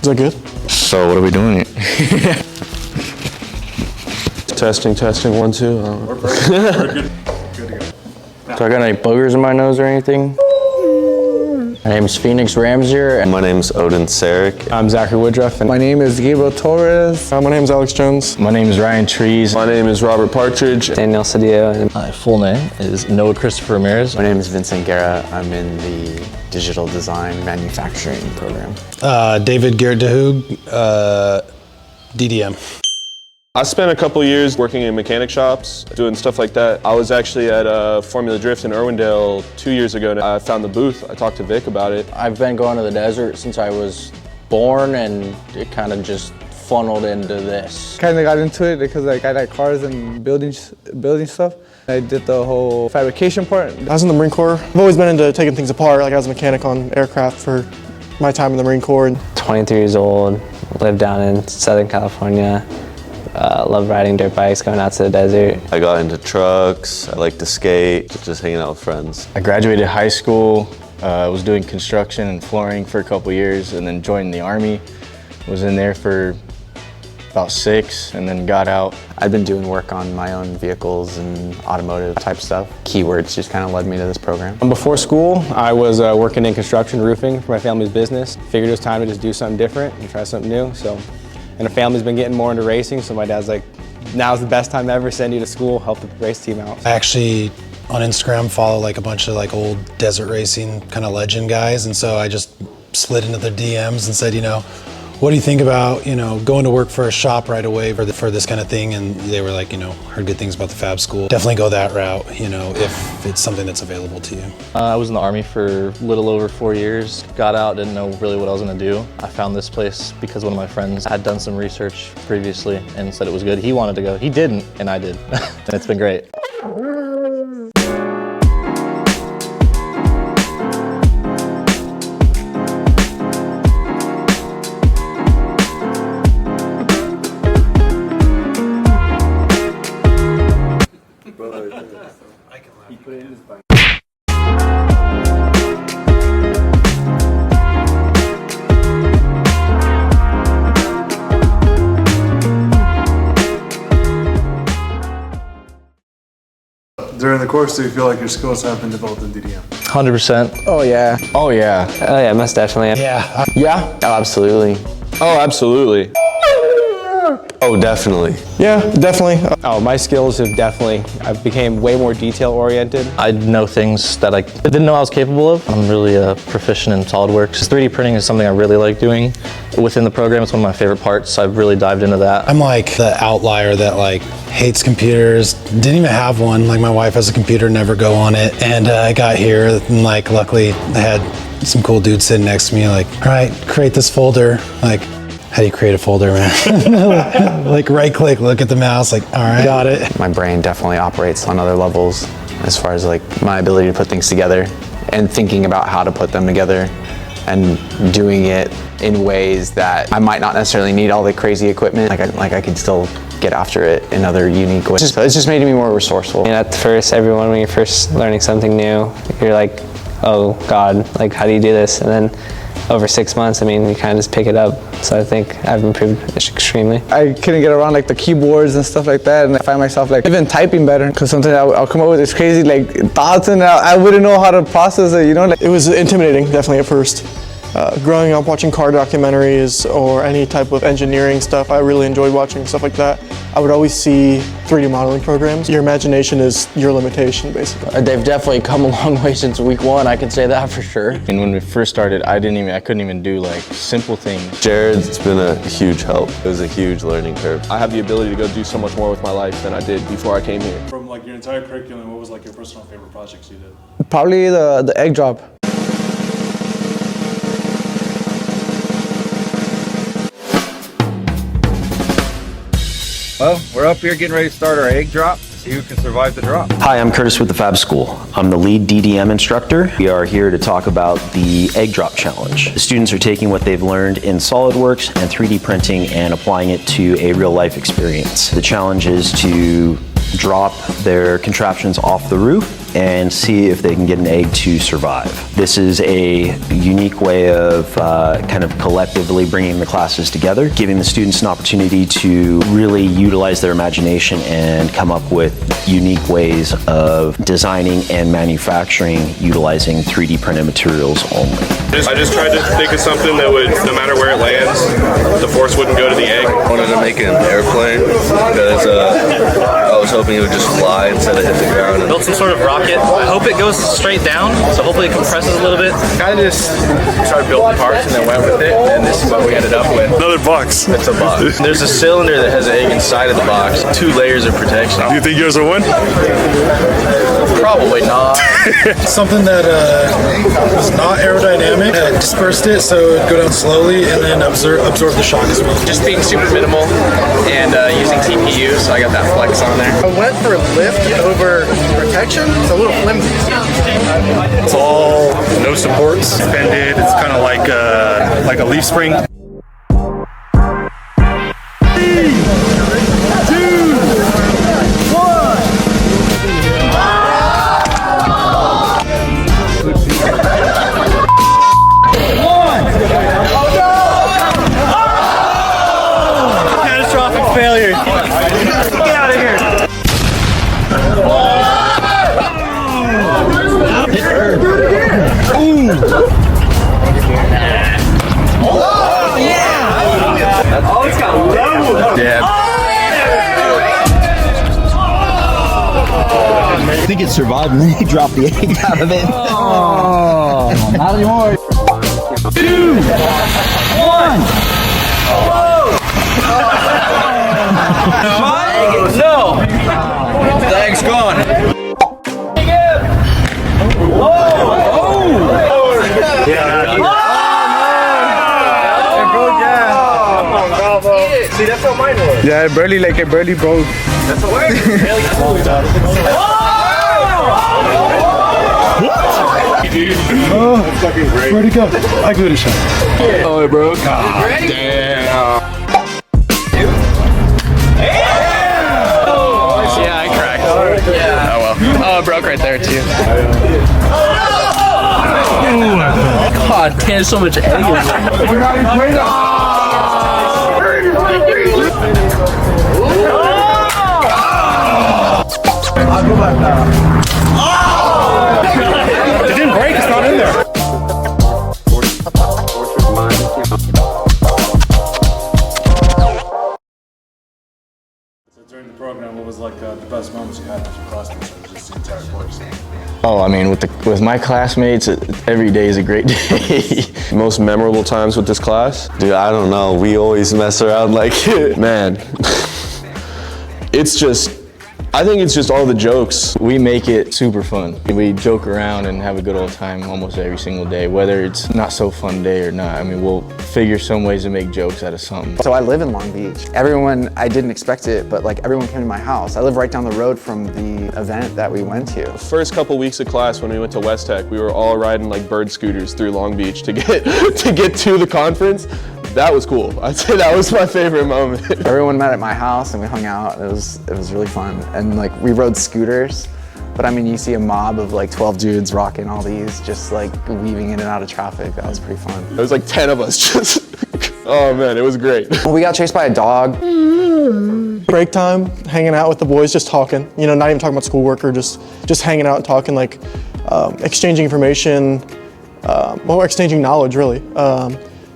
Is that good? So what are we doing? Testing, 1, 2. We're perfect. We're good to go. So I got any boogers in my nose or anything? My name's Phoenix Ramsier. My name's Odin Sarek. I'm Zachary Woodruff. And my name is Gabriel Torres. My name's Alex Jones. My name is Ryan Trees. My name is Robert Partridge. Daniel Cedillo. My full name is Noah Christopher Ramirez. My name is Vincent Guerra. I'm in the digital design manufacturing program. David Garrett DeHoog, DDM. I spent a couple years working in mechanic shops, doing stuff like that. I was actually at Formula Drift in Irwindale 2 years ago. I found the booth. I talked to Vic about it. I've been going to the desert since I was born, and it kind of just funneled into this. Kind of got into it because like I like cars and building stuff. I did the whole fabrication part. I was in the Marine Corps. I've always been into taking things apart. Like I was a mechanic on aircraft for my time in the Marine Corps. 23 years old, lived down in Southern California. Love riding dirt bikes, going out to the desert. I got into trucks. I like to skate, just hanging out with friends. I graduated high school, was doing construction and flooring for a couple years, and then joined the Army. Was in there for about 6, and then got out. I've been doing work on my own vehicles and automotive type stuff. Keywords just kind of led me to this program. Before school, I was working in construction roofing for my family's business. Figured it was time to just do something different and try something new. And our family's been getting more into racing, so my dad's like, now's the best time ever, send you to school, help the race team out. I actually, on Instagram, follow like a bunch of like old desert racing kind of legend guys, and so I just slid into their DMs and said, what do you think about, going to work for a shop right away for this kind of thing? And they were like, heard good things about the Fab School. Definitely go that route, if it's something that's available to you. I was in the Army for a little over 4 years. Got out, didn't know really what I was going to do. I found this place because one of my friends had done some research previously and said it was good. He wanted to go. He didn't, and I did. And it's been great. During the course, do you feel like your skills have been developed in DDM? 100%. Oh yeah. Oh yeah. Oh yeah, most definitely. Yeah. Yeah? Oh, absolutely. Oh, absolutely. Oh, definitely. Yeah, definitely. Oh, my skills have I became way more detail oriented. I know things that I didn't know I was capable of. I'm really proficient in SolidWorks. 3D printing is something I really like doing. Within the program, it's one of my favorite parts, so I've really dived into that. I'm like the outlier that like hates computers, didn't even have one. Like my wife has a computer, never go on it. And I got here and like luckily I had some cool dude sitting next to me like, all right, create this folder. Like, how do you create a folder, man? Like right click, look at the mouse, like, all right, got it. My brain definitely operates on other levels as far as like my ability to put things together and thinking about how to put them together and doing it in ways that I might not necessarily need all the crazy equipment. Like I could still get after it in other unique ways. It's just made me more resourceful. At first, everyone, when you're first learning something new, you're like, oh God, like how do you do this? And then over 6 months, I mean, you kind of just pick it up. So I think I've improved extremely. I couldn't get around like the keyboards and stuff like that, and I find myself like even typing better because sometimes I'll come up with this crazy like thoughts and I wouldn't know how to process it, Like, It was intimidating, definitely at first. Growing up watching car documentaries or any type of engineering stuff, I really enjoyed watching stuff like that. I would always see 3D modeling programs. Your imagination is your limitation, basically. They've definitely come a long way since week 1, I can say that for sure. And when we first started, I couldn't even do like simple things. Jared's been a huge help. It was a huge learning curve. I have the ability to go do so much more with my life than I did before I came here. From like your entire curriculum, what was like your personal favorite projects you did? probably the egg drop. Well, we're up here getting ready to start our egg drop. See who can survive the drop. Hi, I'm Curtis with the Fab School. I'm the lead DDM instructor. We are here to talk about the egg drop challenge. The students are taking what they've learned in SolidWorks and 3D printing and applying it to a real life experience. The challenge is to drop their contraptions off the roof and see if they can get an egg to survive. This is a unique way of kind of collectively bringing the classes together, giving the students an opportunity to really utilize their imagination and come up with unique ways of designing and manufacturing utilizing 3D printed materials only. I just tried to think of something that would, no matter where it lands, the force wouldn't go to the egg. I wanted to make an airplane because I was hoping it would just fly instead of hit the ground. Built some sort of rocket. I hope it goes straight down, so hopefully it compresses a little bit. Kind of just started building parts and then went with it, and this is what we ended up with. Another box. It's a box. There's a cylinder that has an egg inside of the box, 2 layers of protection. Do you think yours will win? Probably not. Something that was not aerodynamic, dispersed it so it would go down slowly and then absorb the shock as well. Just being super minimal and using TPU, so I got that flex on there. I went for lift over protection. It's a little flimsy. It's all no supports, bended. It's kind of like a leaf spring. Failure. Get out of here. Oh, yeah. Oh, it's got level. Yeah. I think it survived and then he dropped the egg out of it. Oh, not anymore. 2, 1. No! The egg's gone. See, that's how mine was. Yeah, it barely broke. That's the way. Oh, where'd it go? I glued a shot. Oh, it broke. God damn. Yeah, I cracked. Yeah. Oh well. Oh, it broke right there too. God damn, there's so much egg in there. I'll go back now. It didn't break, it's not in there. So during the program, what was like the best moments you had with your classmates or just the entire course? Oh, I mean, with my classmates, every day is a great day. Most memorable times with this class? Dude, I don't know. We always mess around like Man, it's just, I think it's just all the jokes. We make it super fun. We joke around and have a good old time almost every single day, whether it's not so fun day or not. I mean, we'll figure some ways to make jokes out of something. So I live in Long Beach. Everyone, I didn't expect it, but like everyone came to my house. I live right down the road from the event that we went to. First couple weeks of class when we went to West Tech, we were all riding like bird scooters through Long Beach to get to the conference. That was cool. I'd say that was my favorite moment. Everyone met at my house and we hung out. It was really fun. And like we rode scooters, but I mean you see a mob of like 12 dudes rocking all these, just like weaving in and out of traffic. That was pretty fun. It was like 10 of us just, oh man, it was great. We got chased by a dog. Break time, hanging out with the boys, just talking. You know, not even talking about schoolwork or just hanging out and talking, like exchanging information, or exchanging knowledge really.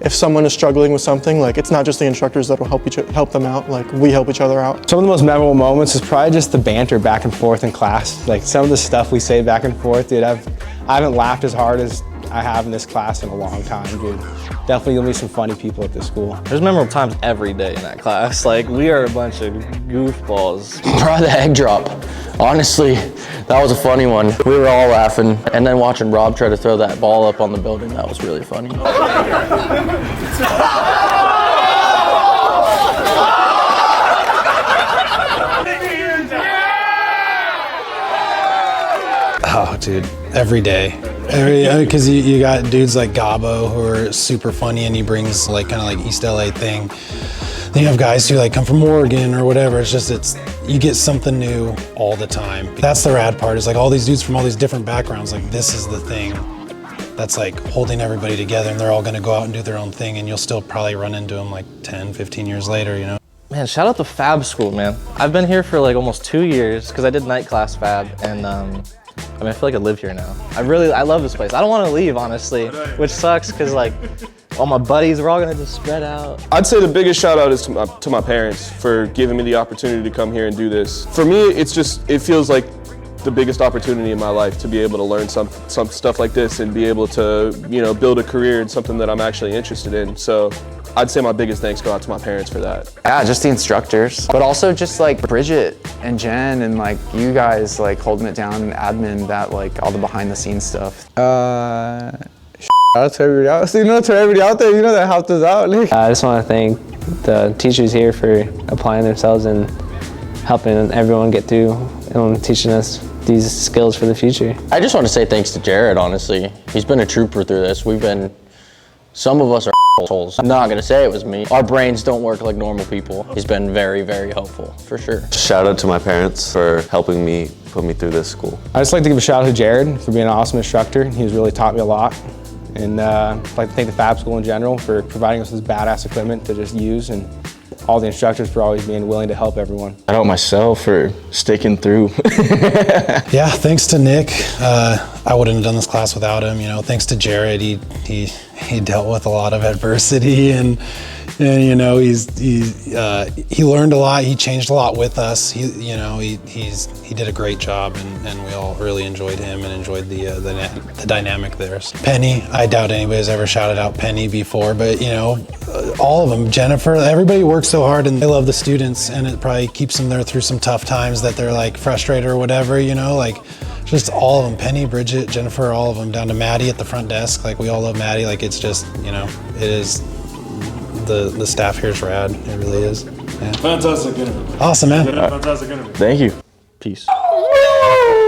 If someone is struggling with something, like it's not just the instructors that will help them out, like we help each other out. Some of the most memorable moments is probably just the banter back and forth in class. Like some of the stuff we say back and forth, dude, I haven't laughed as hard as I have in this class in a long time, dude. Definitely gonna be some funny people at this school. There's memorable times every day in that class. Like, we are a bunch of goofballs. Probably the egg drop. Honestly, that was a funny one. We were all laughing, and then watching Rob try to throw that ball up on the building, that was really funny. Oh, dude, every day. Because you got dudes like Gabo who are super funny, and he brings like kind of like East LA thing. Then you have guys who like come from Oregon or whatever. It's just, you get something new all the time. That's the rad part, is like all these dudes from all these different backgrounds, like this is the thing that's like holding everybody together, and they're all gonna go out and do their own thing, and you'll still probably run into them like 10, 15 years later, you know? Man, shout out to Fab School, man. I've been here for like almost 2 years because I did night class Fab, and I mean, I feel like I live here now. I love this place. I don't want to leave, honestly, which sucks because like all my buddies, we're all gonna just spread out. I'd say the biggest shout out is to my parents for giving me the opportunity to come here and do this. For me, it feels like the biggest opportunity in my life to be able to learn some stuff like this and be able to, you know, build a career in something that I'm actually interested in. So I'd say my biggest thanks go out to my parents for that. Yeah, just the instructors, but also just like Bridget and Jen and like you guys like holding it down and admin, that like all the behind the scenes stuff. Shout out to everybody else, you know, to everybody out there, you know, that helped us out. Like. I just want to thank the teachers here for applying themselves and helping everyone get through and teaching us these skills for the future. I just want to say thanks to Jared, honestly. He's been a trooper through this. Some of us are assholes. I'm not gonna say it was me. Our brains don't work like normal people. He's been very, very helpful, for sure. Shout out to my parents for helping me put me through this school. I'd just like to give a shout out to Jared for being an awesome instructor. He's really taught me a lot. And I'd like to thank the Fab School in general for providing us this badass equipment to just use, and all the instructors for always being willing to help everyone. Shout out myself for sticking through. Yeah, thanks to Nick. I wouldn't have done this class without him. You know, thanks to Jared. He dealt with a lot of adversity, and you know, he learned a lot. He changed a lot with us. He did a great job, and we all really enjoyed him and enjoyed the dynamic there. So Penny, I doubt anybody's ever shouted out Penny before, but you know, all of them, Jennifer, everybody works so hard and they love the students, and it probably keeps them there through some tough times that they're like frustrated or whatever, you know, like just all of them, Penny, Bridget, Jennifer, all of them, down to Maddie at the front desk. Like we all love Maddie. Like it's just, you know, it is, the staff here is rad. It really is. Yeah. Fantastic interview. Awesome, man. Fantastic interview. Thank you. Peace. Woo!